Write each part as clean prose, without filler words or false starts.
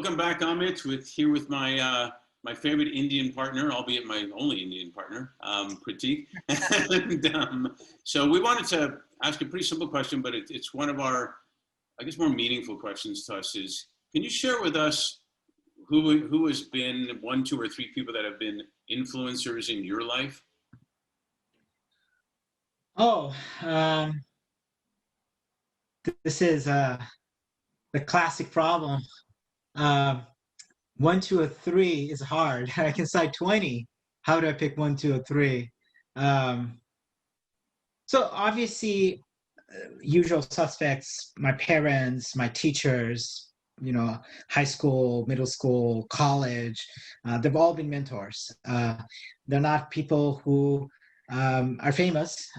Welcome back, Amit. Here with my my favorite Indian partner, albeit my only Indian partner, Pratik. So we wanted to ask a pretty simple question, but it's one of our, I guess, more meaningful questions to us. Is can you share with us who has been one, two, or three people that have been influencers in your life? Oh, this is the classic problem. Um, one, two, or three is hard. I can cite 20. How do I pick one, two, or three? Um, so obviously, usual suspects, my parents, my teachers, high school, middle school, college, they've all been mentors. They're not people who are famous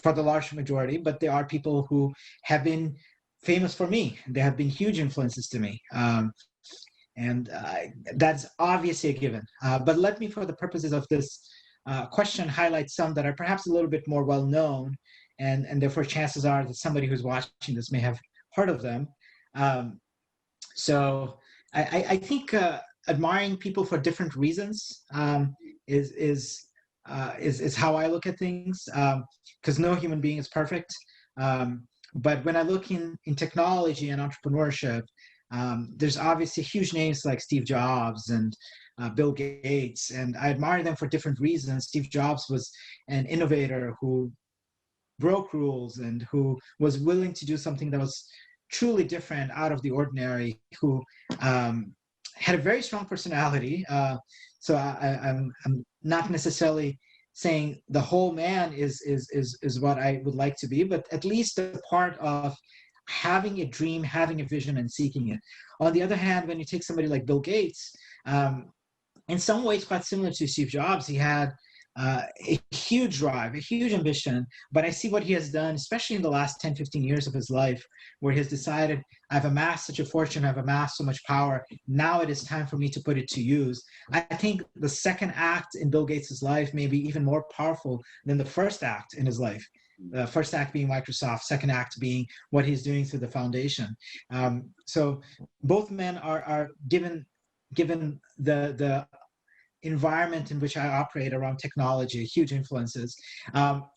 for the large majority, but there are people who have been famous for me. They have been huge influences to me. And that's obviously a given. But let me, for the purposes of this question, highlight some that are perhaps a little bit more well known, and therefore chances are that somebody who's watching this may have heard of them. Um, so I think admiring people for different reasons is is how I look at things, because no human being is perfect. But when I look in technology and entrepreneurship, there's obviously huge names like Steve Jobs and Bill Gates, and I admire them for different reasons. Steve Jobs was an innovator who broke rules and who was willing to do something that was truly different, out of the ordinary, who had a very strong personality. So I'm not necessarily saying the whole man is what I would like to be, but at least a part of having a dream, having a vision, and seeking it. On the other hand, when you take somebody like Bill Gates, in some ways quite similar to Steve Jobs, he had a huge drive, a huge ambition, but I see what he has done, especially in the last 10, 15 years of his life, where he has decided, I've amassed such a fortune, I've amassed so much power, now it is time for me to put it to use. I think the second act in Bill Gates' life may be even more powerful than the first act in his life. The first act being Microsoft, second act being what he's doing through the foundation. So both men are given the environment in which I operate around technology, huge influences.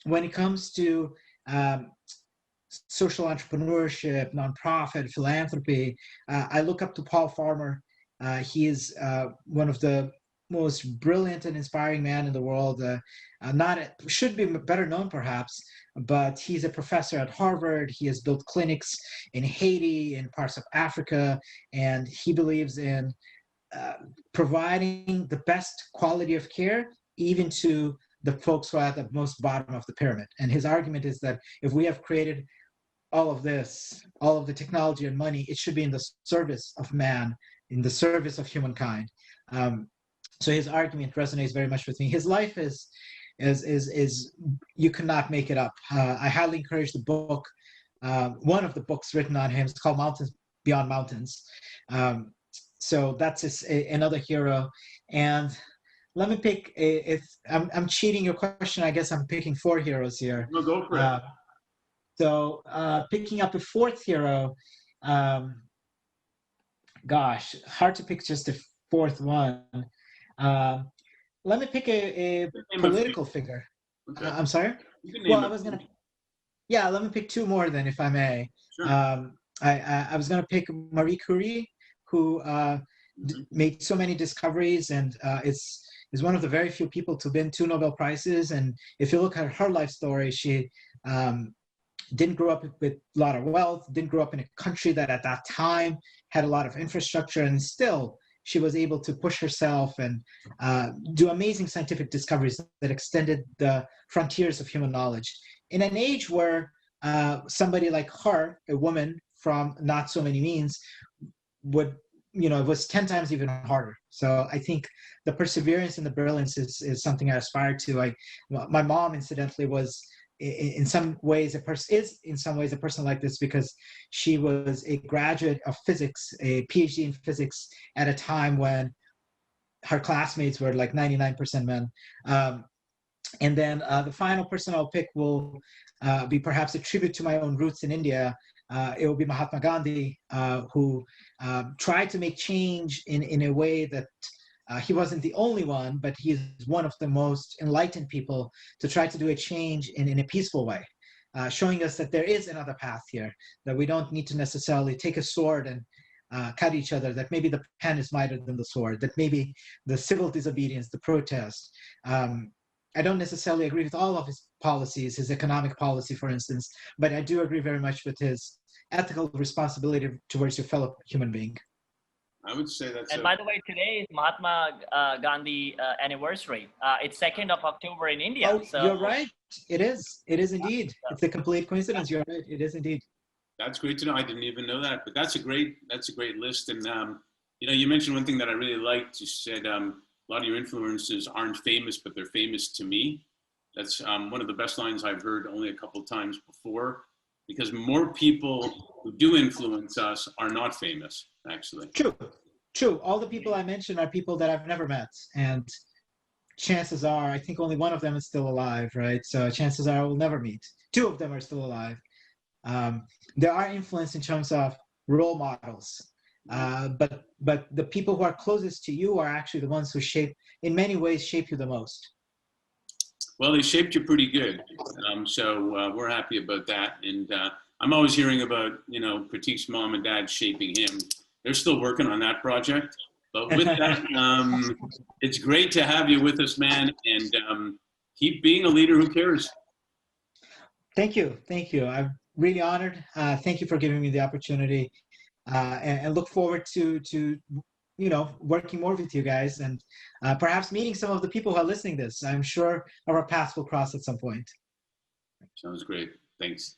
When it comes to social entrepreneurship, nonprofit, philanthropy, I look up to Paul Farmer. He is one of the most brilliant and inspiring man in the world. Should be better known perhaps, but he's a professor at Harvard. He has built clinics in Haiti, in parts of Africa, and he believes in providing the best quality of care even to the folks who are at the most bottom of the pyramid. And his argument is that if we have created all of this, all of the technology and money, it should be in the service of man, in the service of humankind. So his argument resonates very much with me. His life is you cannot make it up. I highly encourage the book. One of the books written on him is called Mountains Beyond Mountains. So that's another hero. And let me pick if I'm cheating your question, I guess I'm picking four heroes here. No, go for it. So picking up a fourth hero, gosh, hard to pick just a fourth one. Let me pick a political figure. Okay. I'm sorry? Well, let me pick two more then, if I may. Sure. I was gonna pick Marie Curie, who made so many discoveries, and is one of the very few people to win 2 Nobel Prizes. And if you look at her life story, she didn't grow up with a lot of wealth, didn't grow up in a country that at that time had a lot of infrastructure, and still she was able to push herself and do amazing scientific discoveries that extended the frontiers of human knowledge. In an age where somebody like her, a woman from not so many means, would, it was 10 times even harder. So I think the perseverance and the brilliance is something I aspire to. My mom, incidentally, was in some ways a person like this, because she was a graduate of physics, a PhD in physics, at a time when her classmates were like 99% men. And then the final person I'll pick will be perhaps a tribute to my own roots in India. it will be Mahatma Gandhi, who tried to make change in a way that he wasn't the only one, but he is one of the most enlightened people to try to do a change in a peaceful way, showing us that there is another path here, that we don't need to necessarily take a sword and cut each other, that maybe the pen is mightier than the sword, that maybe the civil disobedience, the protest. I don't necessarily agree with all of his policies, his economic policy, for instance, but I do agree very much with his ethical responsibility towards your fellow human being. I would say that's. And by the way, today is Mahatma Gandhi anniversary. It's 2nd of October in India. Oh, so you're right. It is. It is indeed. It's a complete coincidence. You're right. It is indeed. That's great to know. I didn't even know that, but that's a great list. And you know, you mentioned one thing that I really liked. You said a lot of your influencers aren't famous, but they're famous to me. That's one of the best lines I've heard only a couple of times before, because more people who do influence us are not famous, actually. True. True. All the people I mentioned are people that I've never met, and chances are, I think only one of them is still alive, right? So chances are I will never meet. Two of them are still alive. There are influence in terms of role models, but the people who are closest to you are actually the ones who in many ways shape you the most. Well, they shaped you pretty good, so we're happy about that. And I'm always hearing about, you know, Pratik's mom and dad shaping him. They're still working on that project, but with that, it's great to have you with us, man, and keep being a leader who cares. Thank you. Thank you. I'm really honored. Thank you for giving me the opportunity, and look forward to you know, working more with you guys, and perhaps meeting some of the people who are listening to this. I'm sure our paths will cross at some point. Sounds great. Thanks.